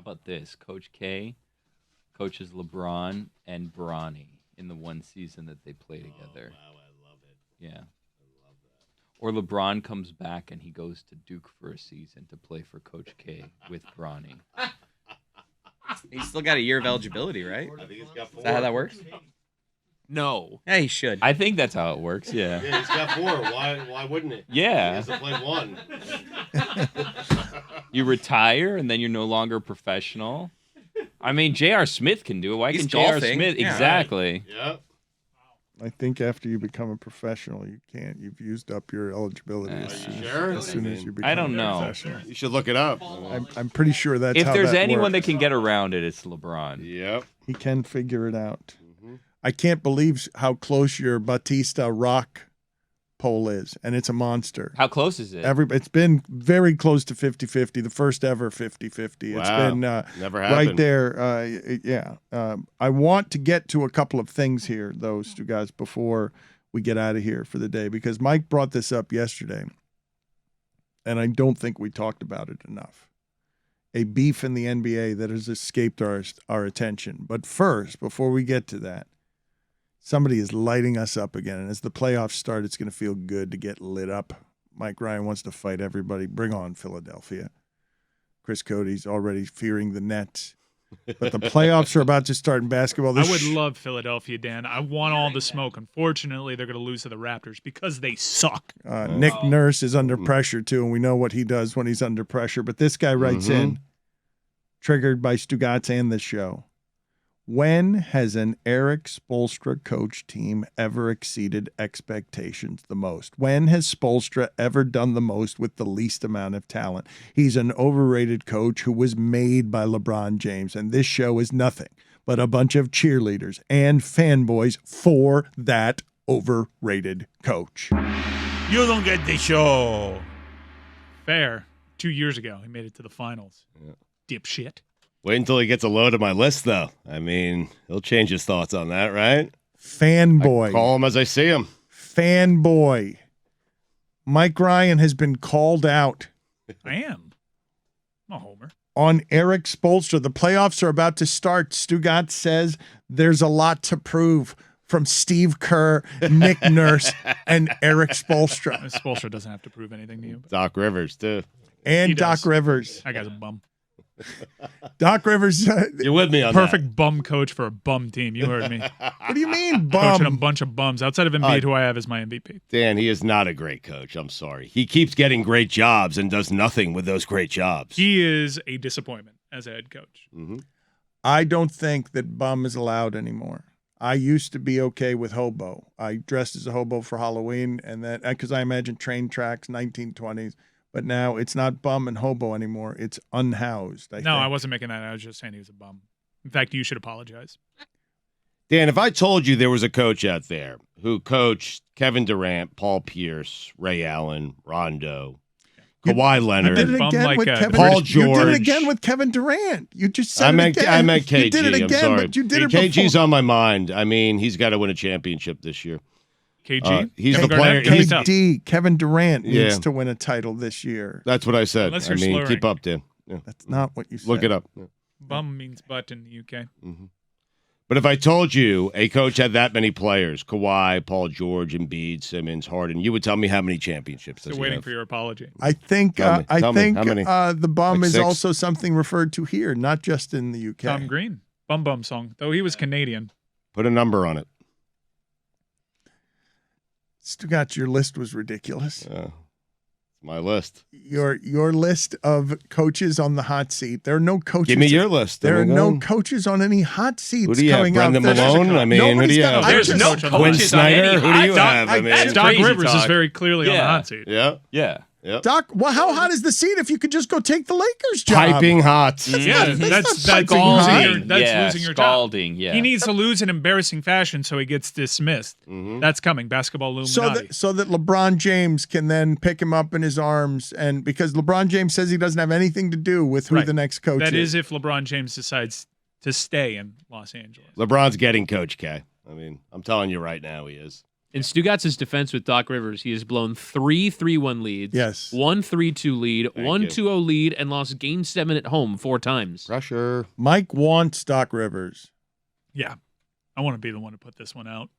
about this? Coach K coaches LeBron and Bronny in the one season that they play together. Wow, I love it. Yeah. I love that. Or LeBron comes back and he goes to Duke for a season to play for Coach K with Bronny. He's still got a year of eligibility, right? I think he's got 4. Is that how that works? No. Yeah, he should. I think that's how it works, yeah. Yeah, he's got 4. Why wouldn't he? Yeah. He hasn't played 1. You retire and then you're no longer professional. I mean, J.R. Smith can do it. Why He's can J.R. golfing. Smith? Yeah. Exactly. Yeah. I think after you become a professional, you can't. You've used up your eligibility Are as you soon, sure? as soon as you become I don't know. a professional. You should look it up. I'm pretty sure that's If how there's that anyone that works. can get around it, it's LeBron. Yep. He can figure it out. Mm-hmm. I can't believe how close your Batista rock poll is, and it's a monster. How close is it? It's been very close to 50-50, the first ever 50-50. It's Wow. been Never right happened. there. I want to get to a couple of things here, though, Stu guys, before we get out of here for the day, because Mike brought this up yesterday, and I don't think we talked about it enough. A beef in the NBA that has escaped our attention. But first, before we get to that, somebody is lighting us up again. And as the playoffs start, it's going to feel good to get lit up. Mike Ryan wants to fight everybody. Bring on Philadelphia. Chris Cody's already fearing the Nets. But the playoffs are about to start in basketball. I would love Philadelphia, Dan. I want all the smoke. Unfortunately, they're going to lose to the Raptors because they suck. Nick Nurse is under pressure, too, and we know what he does when he's under pressure. But this guy writes in, triggered by Stugotz and this show. When has an Eric Spoelstra coach team ever exceeded expectations the most? When has Spoelstra ever done the most with the least amount of talent? He's an overrated coach who was made by LeBron James, and this show is nothing but a bunch of cheerleaders and fanboys for that overrated coach. You don't get the show. Fair. 2 years ago, he made it to the finals. Yeah. Dipshit. Wait until he gets a load of my list, though. I mean, he'll change his thoughts on that, right? Fanboy. Call him as I see him. Fanboy. Mike Ryan has been called out I am. I'm a homer. on Eric Spoelstra. The playoffs are about to start. Stugotz says there's a lot to prove from Steve Kerr, Nick Nurse, and Eric Spoelstra. Spoelstra doesn't have to prove anything to you. Doc Rivers, too. And He Doc does. Rivers. That guy's a bum. Doc Rivers. You're with me on Perfect bum coach for a bum team. You heard me. What do you mean, Coaching a bum? bunch of bums outside of Embiid, who I have as my MVP. that. Dan, he is not a great coach. I'm sorry. He keeps getting great jobs and does nothing with those great jobs. He is a disappointment as a head coach. Mm-hmm. I don't think that bum is allowed anymore. I used to be okay with hobo. I dressed as a hobo for Halloween, and then because I imagine train tracks, 1920s. But now it's not bum and hobo anymore. It's unhoused. I think. I wasn't making that. I was just saying he was a bum. In fact, you should apologize. Dan, if I told you there was a coach out there who coached Kevin Durant, Paul Pierce, Ray Allen, Rondo, Kawhi You Leonard, did it Bum again like, with Kevin. Paul You did it George. again with Kevin Durant. You just said I it meant again. I meant KG. You did it again, I'm sorry. but you did it KG's before. on my mind. I mean, he's got to win a championship this year. KG? He's Kevin the player. Garnett? Gonna be He's, tough. KD, Kevin Durant needs Yeah. to win a title this year. that's what I said. Unless I you're mean, slurring. keep up, Dan. Yeah. That's not what you said. Look it up. Yeah. Bum means butt in the UK. But if I told you a coach had that many players, Kawhi, Paul George, Embiid, Simmons, Harden, you would tell me how many championships does Still he waiting have? for your apology. I think Tell me. How many? the bum Like is 6? also something referred to here, not just in the UK. Tom Green. Bum song. Though he was Canadian. Put a number on it. Stugotz, your list was ridiculous. It's my list. Your list of coaches on the hot seat. There are no coaches. Give me your list. There are Then no we'll go. coaches on any hot seats Who do you have? coming up. Brendan There's- Malone? I mean, who do Nobody's you got have? a- There's just- no Quinn coaches on Snyder? any Who do hot you dog- have? I mean, That's Doc crazy Rivers is talk. very clearly on the Yeah. hot seat. Yeah. Yeah. Yep. Doc, well, how hot is the seat if you could just go take the Lakers job? Piping hot. Yeah, that's that's not losing piping your, hot. that's yeah, losing your job. scalding, yeah. He needs to lose in embarrassing fashion so he gets dismissed. Mhm. That's coming. Basketball Illuminati. So that LeBron James can then pick him up in his arms, and because LeBron James says he doesn't have anything to do with who Right. the next coach That is. is if LeBron James decides to stay in Los Angeles. LeBron's getting Coach K. I mean, I'm telling you right now, he is. In Stugotz's defense with Doc Rivers, he has blown 3 3-1 leads, Yes. 1 3-2 lead, Thank 1 you. 2-0 lead, and lost Game 7 at home 4 times. Pressure. Mike wants Doc Rivers. Yeah. I want to be the one to put this one out.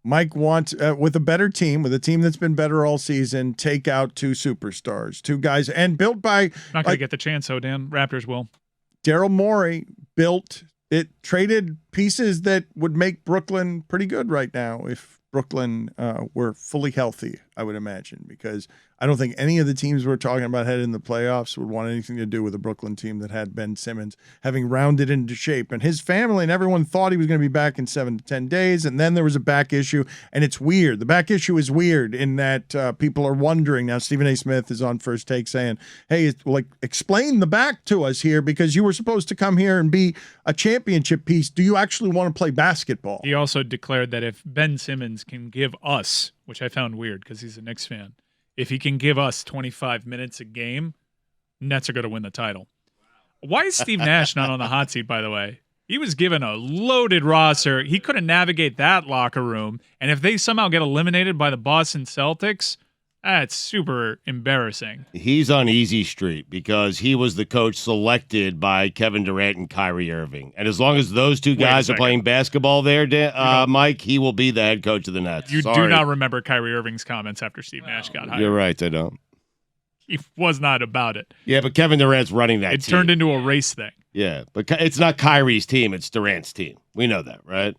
Mike wants, with a better team, with a team that's been better all season, take out 2 superstars, 2 guys, and built by Not going to get the chance, though, Dan. Raptors will. Daryl Morey built it, traded pieces that would make Brooklyn pretty good right now if Brooklyn were fully healthy, I would imagine, because I don't think any of the teams we're talking about headed in the playoffs would want anything to do with a Brooklyn team that had Ben Simmons having rounded into shape. And his family and everyone thought he was going to be back in 7 to 10 days. And then there was a back issue. And it's weird. The back issue is weird in that people are wondering. Now, Stephen A. Smith is on First Take saying, hey, explain the back to us here because you were supposed to come here and be a championship piece. Do you actually want to play basketball? He also declared that if Ben Simmons can give us, which I found weird because he's a Knicks fan, if he can give us 25 minutes a game, Nets are going to win the title. Why is Steve Nash not on the hot seat, by the way? He was given a loaded roster. He couldn't navigate that locker room. And if they somehow get eliminated by the Boston Celtics, that's super embarrassing. He's on easy street because he was the coach selected by Kevin Durant and Kyrie Irving. And as long as those 2 guys are playing basketball there, Mike, he will be the head coach of the Nets. You Sorry. do not remember Kyrie Irving's comments after Steve Nash got hired. You're right, I don't. He was not about it. Yeah, but Kevin Durant's running that It team. turned into a race thing. Yeah, but it's not Kyrie's team, it's Durant's team. We know that, right?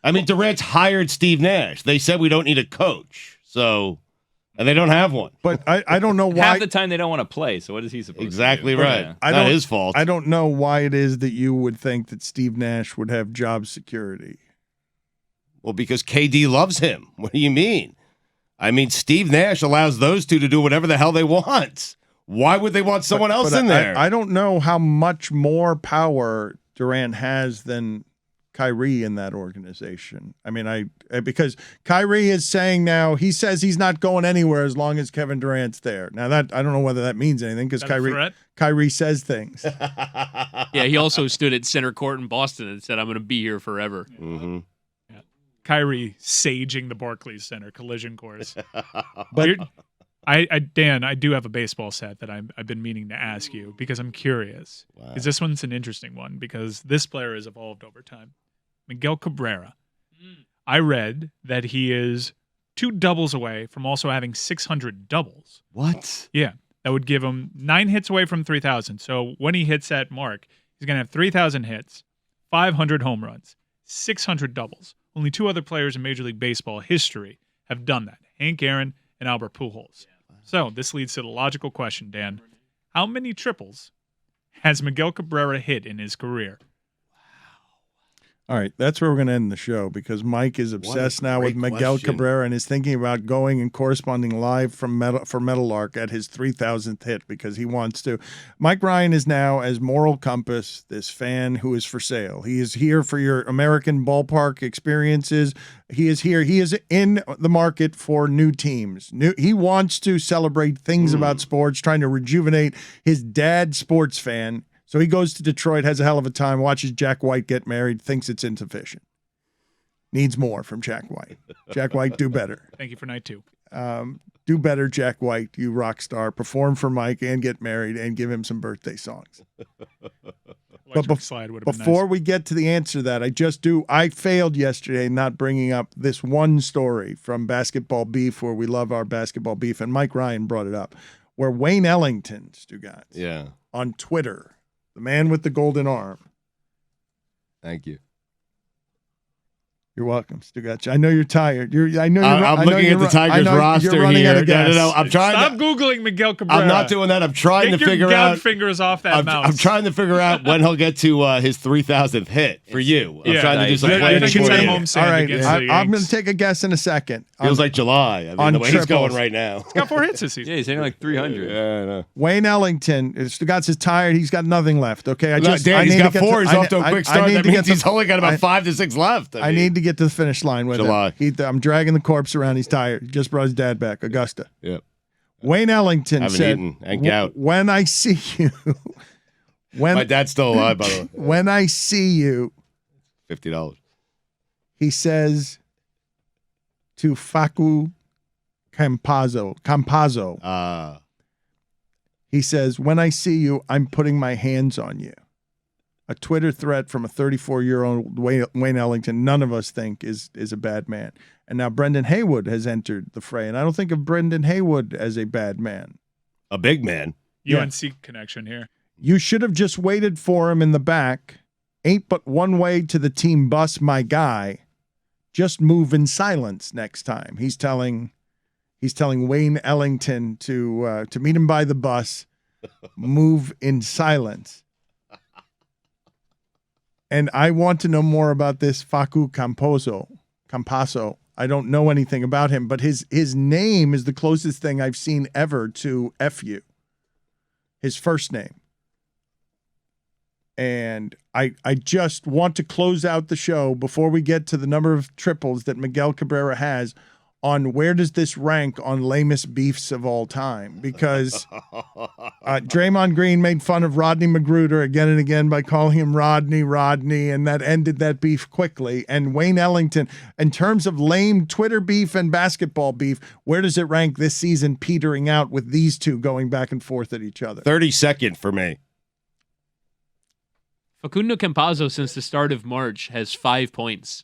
I mean, Durant's hired Steve Nash. They said we don't need a coach, and they don't have one. But I don't know why. Half the time they don't want to play, so what is he supposed Exactly to do? right. Yeah. Not his fault. I don't know why it is that you would think that Steve Nash would have job security. Well, because KD loves him. What do you mean? I mean, Steve Nash allows those 2 to do whatever the hell they want. Why would they want someone else in there? I don't know how much more power Durant has than Kyrie in that organization. I mean, because Kyrie is saying now, he says he's not going anywhere as long as Kevin Durant's there. Now that I don't know whether that means anything because Kyrie says things. Yeah, he also stood at center court in Boston and said, I'm going to be here forever. Mm-hmm. Yeah. Kyrie saging the Barclays Center collision course. But Dan, I do have a baseball set that I've been meaning to ask you because I'm curious. Wow. Because this one's an interesting one because this player has evolved over time. Miguel Cabrera. I read that he is 2 doubles away from also having 600 doubles. What? Yeah, that would give him 9 hits away from 3,000. So when he hits that mark, he's going to have 3,000 hits, 500 home runs, 600 doubles. Only 2 other players in Major League Baseball history have done that, Hank Aaron and Albert Pujols. So this leads to the logical question, Dan. How many triples has Miguel Cabrera hit in his career? all right, that's where we're going to end the show because Mike is obsessed now with Miguel Cabrera and is thinking about going and corresponding live from Meadowlark at his 3,000th hit because he wants to. Mike Ryan is now, as moral compass, this fan who is for sale. He is here for your American ballpark experiences. He is here. He is in the market for new teams. He wants to celebrate things about sports, trying to rejuvenate his dad sports fan. So he goes to Detroit, has a hell of a time, watches Jack White get married, thinks it's insufficient. Needs more from Jack White. Jack White, do better. Thank you for night 2. Do better, Jack White, you rock star. Perform for Mike and get married and give him some birthday songs. But Slide would have been before nice. we get to the answer to that, I failed yesterday not bringing up this one story from Basketball Beef where we love our Basketball Beef, and Mike Ryan brought it up, where Wayne Ellington, Stugotz, on Twitter, the man with the golden arm. Thank you. You're welcome, Stugotz. I know you're tired. I'm looking at the Tigers roster here. No. I'm trying. Stop Googling Miguel Cabrera. I'm not doing that. I'm trying to figure out. Fingers off that mouse. I'm trying to figure out when he'll get to his 3,000th hit for you. I'm trying to do some planning for you. All right, I'm going to take a guess in a second. Feels like July. I mean, the way he's going right now. He's got 4 hits this season. Yeah, he's hitting like 300. Yeah, I know. Wayne Ellington, Stugotz is tired. He's got nothing left. Okay, He's got 4. He's off to a quick start. That means he's only got about 5 to 6 left. I need to get to the finish line with July. him. I'm dragging the corpse around. He's tired. He just brought his dad back, Augusta. Yep. Wayne Ellington said, and gout. when I see you, my dad's still alive, by the way. When I see you, $50. he says, to Campazzo. He says, when I see you, I'm putting my hands on you. A Twitter threat from a 34-year-old Wayne Ellington, none of us think is a bad man. And now Brendan Haywood has entered the fray, and I don't think of Brendan Haywood as a bad man. A big man. UNC connection here. You should have just waited for him in the back. Ain't but one way to the team bus, my guy. Just move in silence next time. He's telling Wayne Ellington to meet him by the bus, move in silence. And I want to know more about this Campazzo. I don't know anything about him, but his name is the closest thing I've seen ever to FU. His first name. And I just want to close out the show before we get to the number of triples that Miguel Cabrera has on where does this rank on lamest beefs of all time? Because Draymond Green made fun of Rodney Magruder again and again by calling him Rodney, and that ended that beef quickly. And Wayne Ellington, in terms of lame Twitter beef and basketball beef, where does it rank this season, petering out with these two going back and forth at each other? 32nd for me. Facundo Campazzo, since the start of March, has 5 points.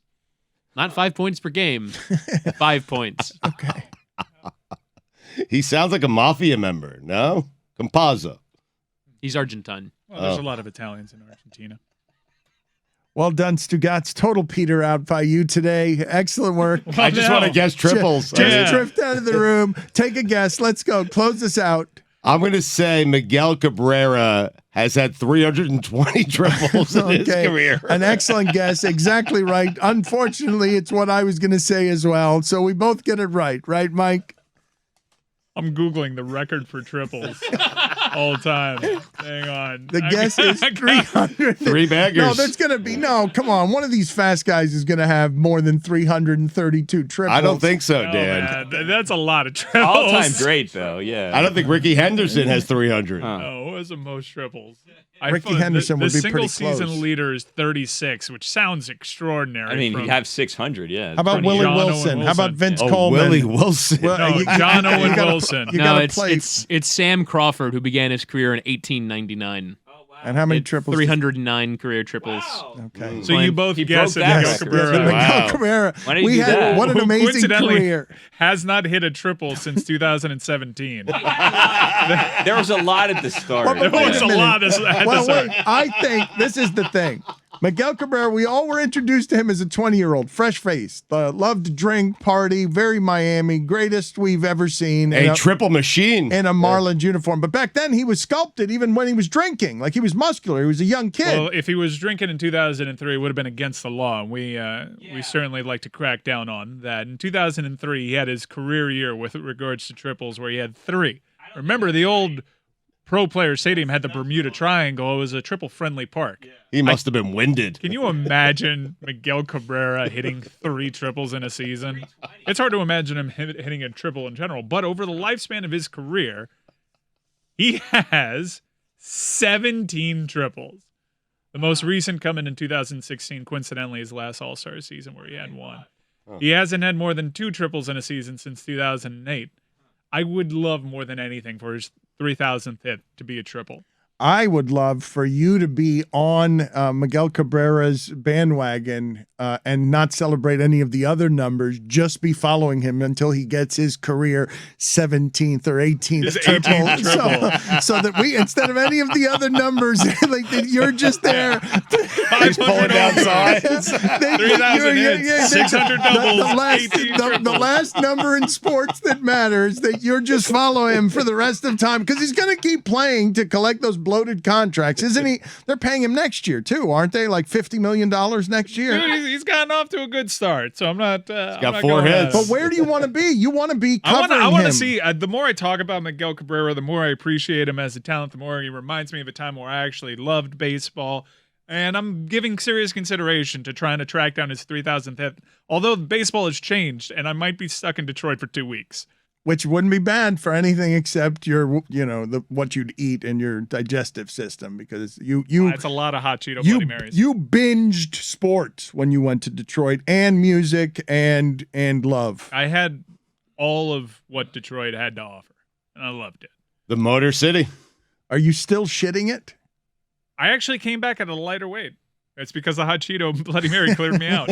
Not 5 points per game, 5 points. Okay. He sounds like a mafia member, no? Campazzo. He's Argentine. Well, there's a lot of Italians in Argentina. Well done, Stugotz. Total peter out by you today. Excellent work. Well, I just want to guess triples. Just drift out of the room. Take a guess. Let's go. Close this out. I'm going to say Miguel Cabrera has had 320 triples in his career. An excellent guess. Exactly right. Unfortunately, it's what I was going to say as well. So we both get it right. Right, Mike? I'm Googling the record for triples all time. Hang on. The guess is 300. Three baggers. No, there's going to be, come on. One of these fast guys is going to have more than 332 triples. I don't think so, Oh, Dan. man, that's a lot of triples. All-time great, though, yeah. I don't think Ricky Henderson has 300. No, what was the most triples? Ricky Henderson would be the pretty single-season close. leader is 36, which sounds extraordinary. I mean, from- he'd have 600, yeah. How about Willie John Owen Wilson? How about Wilson. Vince Oh, Coleman? Willie Wilson. Well, No, John Owen gotta- Wilson. You No, got to it's play. it's Sam Crawford, who began his career in 1899. And how many It's triples? 309 career triples. Okay. So you both He guessed broke at that Miguel record. Cabrera. Miguel Wow. Cabrera. Why did he do had that? what an Who amazing coincidentally career. has not hit a triple since 2017. There was a lot at the start. Well, There wait was a a minute. lot at Well, the wait, start. I think this is the thing. Miguel Cabrera, we all were introduced to him as a 20-year-old, fresh-faced, loved to drink, party, very Miami, greatest we've ever seen. A triple machine. In a Marlins uniform. But back then, he was sculpted even when he was drinking. Like, he was muscular. He was a young kid. Well, if he was drinking in 2003, it would have been against the law. And we certainly like to crack down on that. In 2003, he had his career year with regards to triples where he had 3. Remember, the old Pro Player Stadium had the Bermuda Triangle. It was a triple-friendly park. He must have been winded. Can you imagine Miguel Cabrera hitting 3 triples in a season? It's hard to imagine him hitting a triple in general. But over the lifespan of his career, he has 17 triples. The most recent coming in 2016, coincidentally, his last All-Star season where he had 1. He hasn't had more than 2 triples in a season since 2008. I would love more than anything for his 3,000th hit to be a triple. I would love for you to be on Miguel Cabrera's bandwagon and not celebrate any of the other numbers, just be following him until he gets his career 17th or 18th His triple. 18th So that we, instead of any of the other numbers, like that you're just there. He's pulling down signs. 3,000 hits, 600 doubles, 18 the last number in sports that matters, that you're just follow him for the rest of time, because he's going to keep playing to collect those bloated contracts, isn't he? They're paying him next year too, aren't they? Like $50 million next year. Dude, he's gotten off to a good start, so I'm not. He's got 4 hits. But where do you want to be? You want to be covering I want to him. see. The more I talk about Miguel Cabrera, the more I appreciate him as a talent. The more he reminds me of a time where I actually loved baseball, and I'm giving serious consideration to trying to track down his 3,000th hit. Although baseball has changed, and I might be stuck in Detroit for 2 weeks. which wouldn't be bad for anything except your, what you'd eat in your digestive system, because you That's a lot of hot Cheeto Bloody Marys. you binged sports when you went to Detroit, and music and love. I had all of what Detroit had to offer, and I loved it. The Motor City. Are you still shitting it? I actually came back at a lighter weight. It's because the hot Cheeto Bloody Mary cleared me out.